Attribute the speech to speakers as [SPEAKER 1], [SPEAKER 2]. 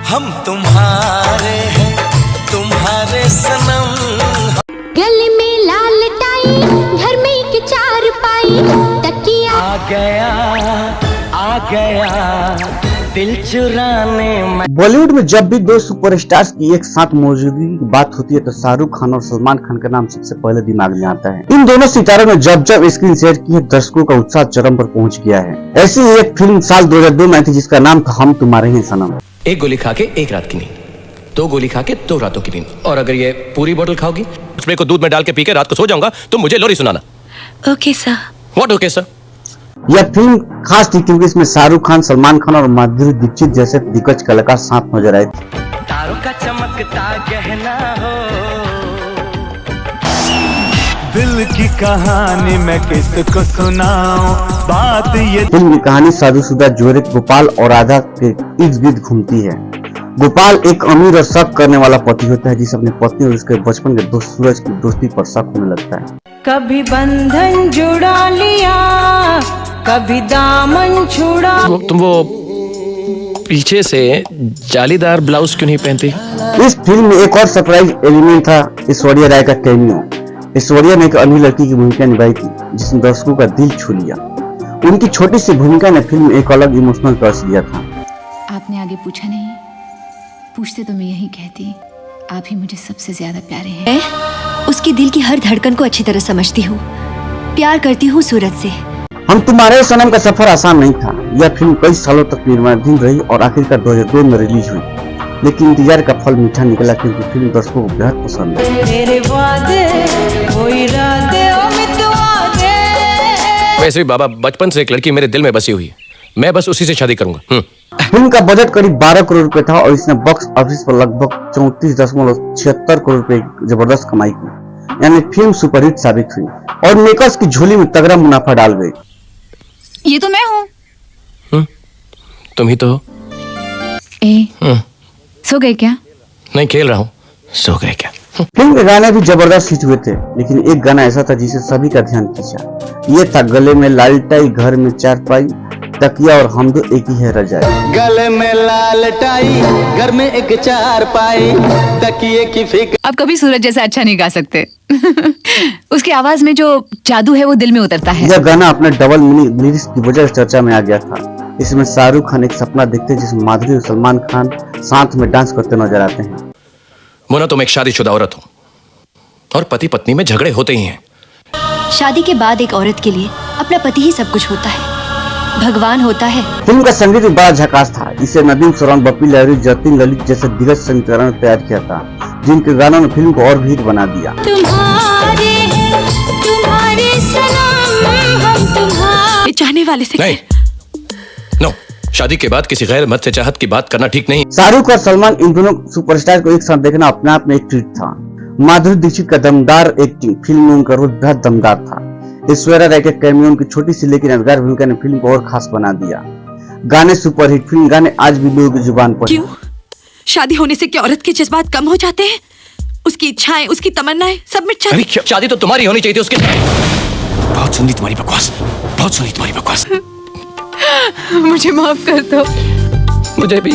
[SPEAKER 1] हम तुम्हारे हैं तुम्हारे सनम।
[SPEAKER 2] गले में लाल टाई, घर में एक चारपाई, तकिया
[SPEAKER 1] आ गया दिल चुराने में।
[SPEAKER 3] बॉलीवुड में जब भी दो सुपरस्टार्स की एक साथ मौजूदगी की बात होती है तो शाहरुख खान और सलमान खान का नाम सबसे पहले दिमाग में आता है। इन दोनों सितारों ने जब जब स्क्रीन शेयर की है, दर्शकों का उत्साह चरम पर पहुंच गया है। ऐसी ही एक फिल्म साल 2002 में आई थी जिसका नाम था हम तुम्हारे हैं सनम।
[SPEAKER 4] एक गोली खा के एक रात की नींद, 2 गोली खा के 2 रातों की नींद, और अगर ये पूरी बोतल खाओगी, स्प्रे को दूध में डाल के पी के रात को सो जाऊंगा तो मुझे लोरी सुनाना।
[SPEAKER 2] Okay sir.
[SPEAKER 4] What okay sir?
[SPEAKER 3] यह फिल्म खास थी क्योंकि इसमें शाहरुख खान, सलमान खान और माधुरी दीक्षित जैसे दिग्गज कलाकार साथ नजर आए थे।
[SPEAKER 1] तारों का चमकता गहना हो, दिल की कहानी मैं किसको सुनाऊं, बात ये।
[SPEAKER 3] फिल्म की कहानी शादीशुदा जोड़े गोपाल और राधा के इर्द गिर्द घूमती है। गोपाल एक अमीर और शक करने वाला पति होता है जिसे अपनी पत्नी और उसके बचपन के दोस्त सूरज की दोस्ती पर शक होने लगता है।
[SPEAKER 5] कभी बंधन जुड़ा लिया, कभी दामन छुड़ा।
[SPEAKER 4] तुम वो पीछे से जालीदार ब्लाउज क्यों नहीं पहनती?
[SPEAKER 3] इस फिल्म में एक और सरप्राइज एलिमेंट था ऐश्वर्या राय का कैमियो। ऐश्वर्या ने एक अन्य लड़की की भूमिका निभाई थी जिसने दर्शकों का दिल छू लिया। उनकी छोटी सी भूमिका ने फिल्म में एक अलग इमोशनल टच दिया था।
[SPEAKER 6] आपने आगे पूछा नहीं, पूछते तो मैं यही कहती, आप ही मुझे सबसे ज्यादा प्यारे हैं।
[SPEAKER 7] मैं उसकी दिल की हर धड़कन को अच्छी तरह समझती हूँ, प्यार करती हूँ सूरज से।
[SPEAKER 3] हम तुम्हारे सनम का सफर आसान नहीं था। यह फिल्म कई सालों तक निर्माणाधीन रही और आखिरकार 2002 में रिलीज हुई, लेकिन इंतजार का फल मीठा निकला क्योंकि फिल्म दर्शकों को बेहद पसंद आई।
[SPEAKER 4] वैसे भी बाबा, बचपन से एक लड़की मेरे दिल में बसी हुई है, मैं बस उसी से शादी करूंगा।
[SPEAKER 3] फिल्म का बजट करीब 12 करोड़ रुपए था और इसने बॉक्स ऑफिस पर लगभग 34.76 करोड़ रुपए जबरदस्त कमाई की, यानी फिल्म सुपरहिट साबित हुई और मेकर्स की झोली में तगड़ा मुनाफा डाल गई।
[SPEAKER 6] ये तो मैं हूँ।
[SPEAKER 4] तुम ही तो हो।
[SPEAKER 6] सो गए क्या?
[SPEAKER 4] नहीं, खेल रहा हूँ। सो गए क्या?
[SPEAKER 3] फिल्म के गाने भी जबरदस्त हिट हुए थे, लेकिन एक गाना ऐसा था जिसे सभी का ध्यान खींचा। ये था गले में लाल टाई, घर में चारपाई, तकिया और हम दो एक ही है रजाई।
[SPEAKER 1] गले में लाल टाई, घर में एक चारपाई, तकिए की फिक्र।
[SPEAKER 6] आप कभी सूरज जैसा अच्छा नहीं गा सकते। उसकी आवाज में जो जादू है वो दिल में उतरता है।
[SPEAKER 3] यह गाना अपने डबल मीनिंग लिरिक्स की वजह से चर्चा में आ गया था। इसमें शाहरुख खान एक सपना देखते हैं जिसमें माधुरी और सलमान खान साथ में डांस करते नजर आते हैं।
[SPEAKER 4] मोना, तुम एक शादीशुदा औरत हो और पति पत्नी में झगड़े होते ही हैं।
[SPEAKER 7] शादी के बाद एक औरत के लिए अपना पति ही सब कुछ होता है, भगवान होता है।
[SPEAKER 3] फिल्म का संगीत भी बड़ा झकास था। इसे नदीम श्रवण, बप्पी लहरी, जतिन ललित जैसे दिग्गज संगीतकारों ने तैयार किया था, जिनके गानों ने फिल्म को और भी हिट बना दिया।
[SPEAKER 2] तुम्हारे सनम, हम तुम्हारे।
[SPEAKER 6] चाहने वाले से
[SPEAKER 4] नहीं, नो, शादी के बाद किसी गैर मर्द से चाहत की बात करना ठीक नहीं।
[SPEAKER 3] शाहरुख और सलमान, इन दोनों सुपरस्टार को एक साथ देखना अपने आप में एक ट्रीट था। माधुरी दीक्षित का दमदार एक्टिंग, फिल्म में उनका रोल बेहद दमदार था। ऐश्वर्या राय के कैमियो, उनकी छोटी सी लेकिन यादगार भूमिका ने फिल्म को और खास बना दिया। गाने सुपरहिट, फिल्म गाने आज भी लोगों की जुबान पर।
[SPEAKER 5] क्यों? शादी होने से क्या औरत के जज्बात कम हो जाते हैं? उसकी इच्छाएं, उसकी तमन्नाएं सब मिट जाती हैं।
[SPEAKER 4] शादी तो तुम्हारी होनी चाहिए थी उसके। बहुत सुनी तुम्हारी बकवास, बहुत सुनी तुम्हारी बकवास।
[SPEAKER 6] मुझे माफ कर दो।
[SPEAKER 4] मुझे भी।